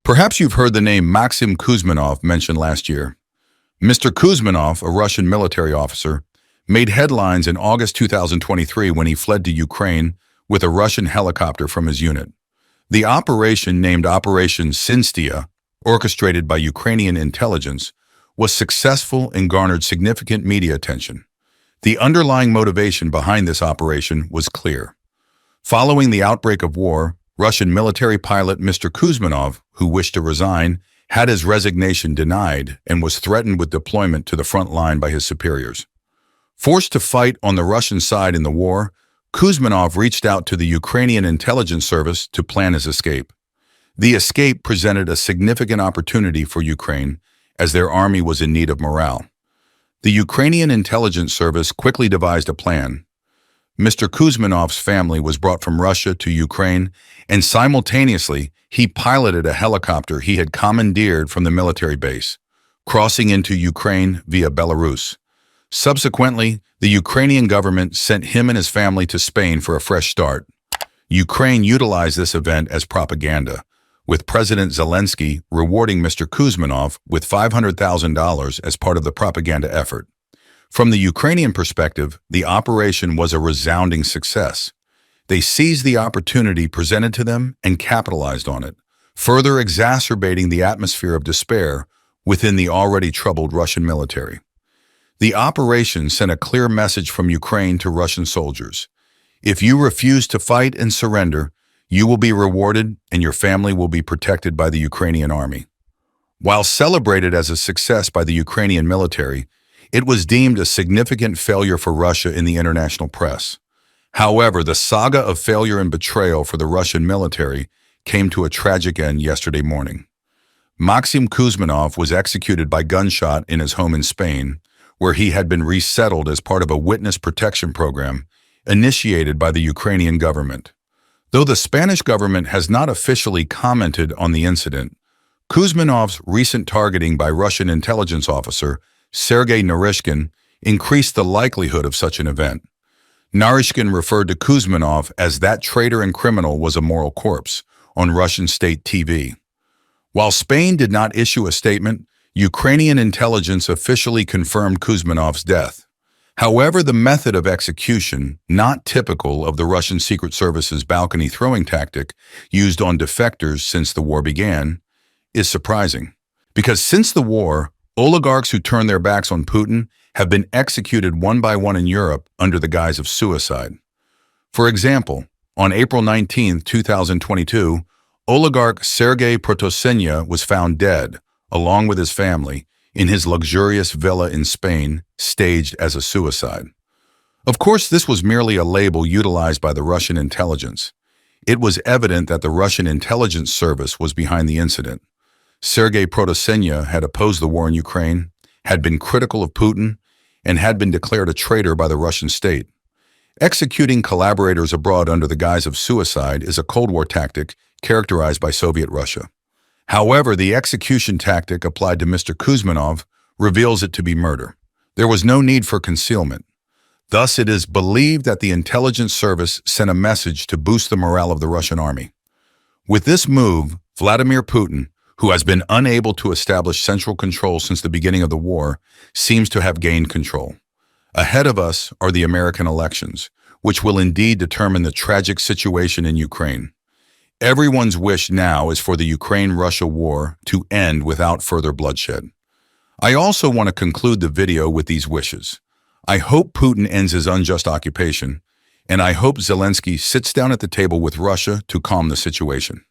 Perhaps you've heard the name Maksim Kuzminov mentioned last year. Mr. Kuzminov, a Russian military officer, made headlines in August 2023 when he fled to Ukraine with a Russian helicopter from his unit. The operation, named Operation Sinstia, orchestrated by Ukrainian intelligence, was successful and garnered significant media attention. The underlying motivation behind this operation was clear. Following the outbreak of war, Russian military pilot Mr. Kuzminov, who wished to resign, had his resignation denied and was threatened with deployment to the front line by his superiors. Forced to fight on the Russian side in the war, Kuzminov reached out to the Ukrainian intelligence service to plan his escape. The escape presented a significant opportunity for Ukraine, as their army was in need of morale. The Ukrainian intelligence service quickly devised a plan. Mr. Kuzminov's family was brought from Russia to Ukraine, and simultaneously, he piloted a helicopter he had commandeered from the military base, crossing into Ukraine via Belarus. Subsequently, the Ukrainian government sent him and his family to Spain for a fresh start. Ukraine utilized this event as propaganda, with President Zelensky rewarding Mr. Kuzminov with $500,000 as part of the propaganda effort. From the Ukrainian perspective, the operation was a resounding success. They seized the opportunity presented to them and capitalized on it, further exacerbating the atmosphere of despair within the already troubled Russian military. The operation sent a clear message from Ukraine to Russian soldiers. If you refuse to fight and surrender, you will be rewarded and your family will be protected by the Ukrainian army. While celebrated as a success by the Ukrainian military, it was deemed a significant failure for Russia in the international press. However, the saga of failure and betrayal for the Russian military came to a tragic end yesterday morning. Maksim Kuzminov was executed by gunshot in his home in Spain, where he had been resettled as part of a witness protection program initiated by the Ukrainian government. Though the Spanish government has not officially commented on the incident, Kuzminov's recent targeting by Russian intelligence officer Sergei Narishkin increased the likelihood of such an event. Narishkin referred to Kuzminov as that traitor and criminal was a moral corpse on Russian state TV. While Spain did not issue a statement, Ukrainian intelligence officially confirmed Kuzminov's death. However, the method of execution, not typical of the Russian Secret Service's balcony throwing tactic used on defectors since the war began, is surprising. Because since the war, oligarchs who turn their backs on Putin have been executed one by one in Europe under the guise of suicide. For example, on April 19, 2022, oligarch Sergei Protosenya was found dead, along with his family, in his luxurious villa in Spain, staged as a suicide. Of course, this was merely a label utilized by the Russian intelligence. It was evident that the Russian intelligence service was behind the incident. Sergei Protosenya had opposed the war in Ukraine, had been critical of Putin, and had been declared a traitor by the Russian state. Executing collaborators abroad under the guise of suicide is a Cold War tactic characterized by Soviet Russia. However, the execution tactic applied to Mr. Kuzminov reveals it to be murder. There was no need for concealment. Thus, it is believed that the intelligence service sent a message to boost the morale of the Russian army. With this move, Vladimir Putin, who has been unable to establish central control since the beginning of the war, seems to have gained control. Ahead of us are the American elections, which will indeed determine the tragic situation in Ukraine. Everyone's wish now is for the Ukraine-Russia war to end without further bloodshed. I also want to conclude the video with these wishes. I hope Putin ends his unjust occupation, and I hope Zelensky sits down at the table with Russia to calm the situation.